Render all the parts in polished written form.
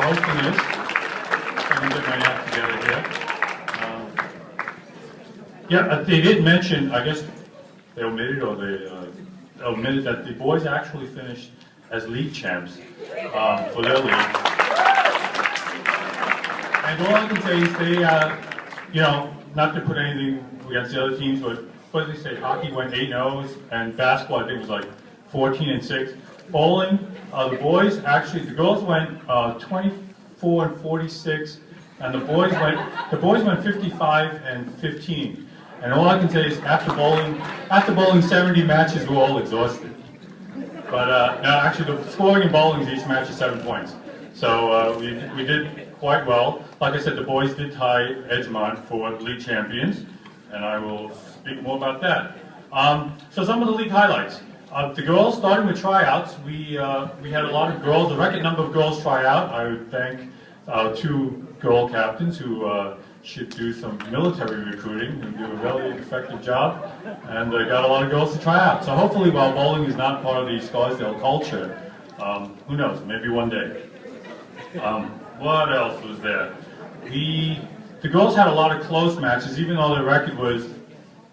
hosting this. Let me get my act together here. Yeah, they did mention, I guess they omitted or they omitted that the boys actually finished as league champs for their league. And all I can say is they, you know, not to put anything against the other teams, but what did they say? Hockey went 8-0, and basketball I think was like 14-6. Bowling, the boys actually, the girls went 24-46, and the boys went 55-15. And all I can say is after bowling 70 matches, we're all exhausted. But no, actually, the scoring in bowling is each match is 7 points. So we did quite well. Like I said, the boys did tie Edgemont for league champions, and I will speak more about that. So some of the league highlights. The girls, starting with tryouts, we had a lot of girls, a record number of girls try out. I would thank two girl captains who should do some military recruiting and do a really effective job, and got a lot of girls to try out. So hopefully, while bowling is not part of the Scarsdale culture, who knows, maybe one day. What else was there? The girls had a lot of close matches, even though their record was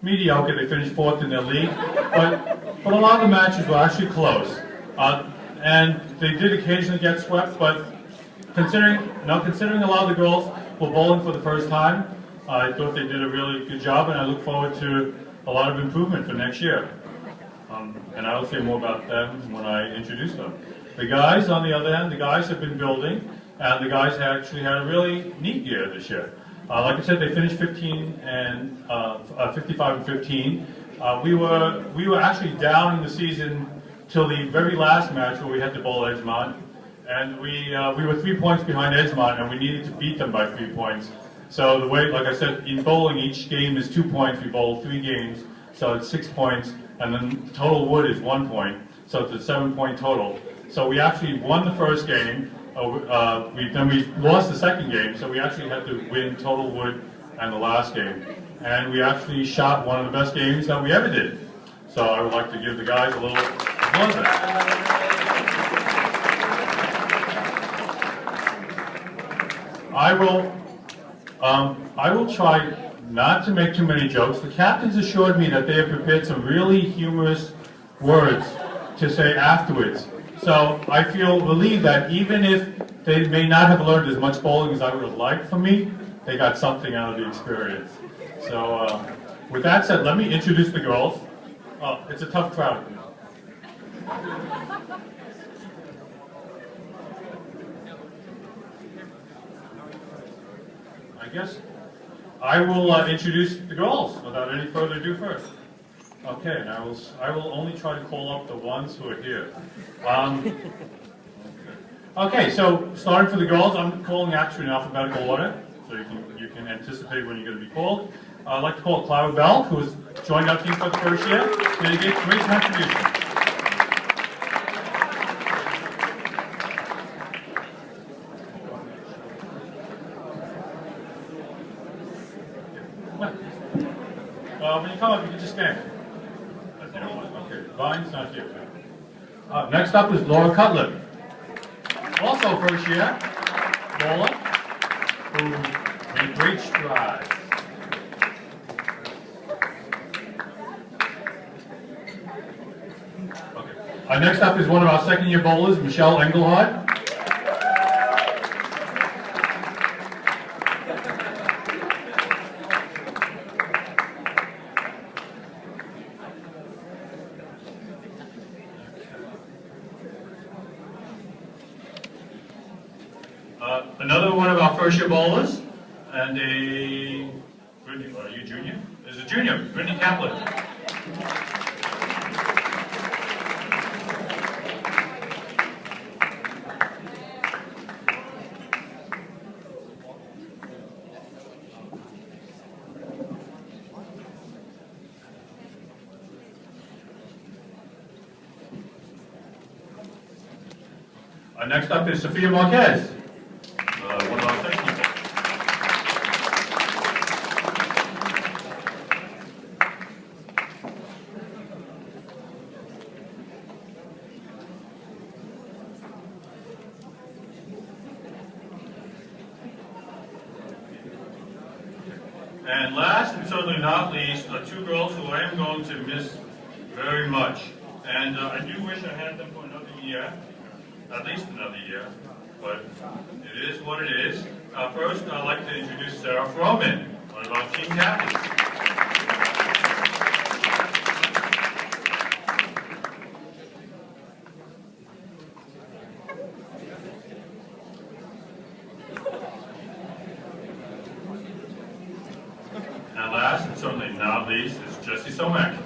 mediocre. They finished 4th in their league, but a lot of the matches were actually close, and they did occasionally get swept. But considering a lot of the girls were bowling for the first time, I thought they did a really good job, and I look forward to a lot of improvement for next year. And I will say more about them when I introduce them. The guys, on the other hand, the guys have been building, and the guys actually had a really neat year this year. Like I said, they finished 55-15. We were actually down in the season till the very last match where we had to bowl Edgemont, and we were 3 points behind Edgemont, and we needed to beat them by 3 points. So the way, like I said, in bowling, each game is 2 points. We bowled 3 games, so it's 6 points, and then total wood is 1 point, so it's a 7-point total. So we actually won the first game. Then we lost the second game, so we actually had to win total wood and the last game. And we actually shot one of the best games that we ever did. So I would like to give the guys a little applause. I will try not to make too many jokes. The captains assured me that they have prepared some really humorous words to say afterwards. So I feel relieved that even if they may not have learned as much bowling as I would have liked from me, they got something out of the experience. So with that said, let me introduce the girls. It's a tough crowd. I guess I will introduce the girls without any further ado first. Okay, and I will only try to call up the ones who are here. Okay, so starting for the girls, I'm calling actually in alphabetical order, so you can anticipate when you're going to be called. I'd like to call Clara Bell, who has joined our team for the first year. They gave great contribution. When you come up, you can just stand. Okay, Vine's not here. Next up is Laura Cutler. Also first year, bowler, who made great strides. Okay. Next up is one of our second year bowlers, Michelle Engelhardt. Another one of our first year bowlers, and are you junior? There's a junior, Brittany Kaplan. Next up is Sophia Marquez. One of our second year. And last and certainly not least are two girls who I am going to miss very much. And I do wish I had them for another year, at least another year, but it is what it is. First, I'd like to introduce Sarah Froman, one of our team captains. And last and certainly not least is Jessie Somack.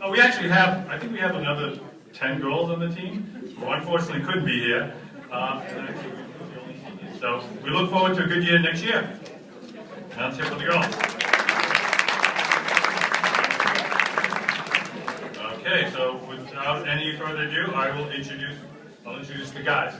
We actually have, I think we have another 10 girls on the team who unfortunately couldn't be here. And actually, we're the only seniors. So we look forward to a good year next year. Now let's hear for the girls. Okay, so without any further ado, I'll introduce the guys.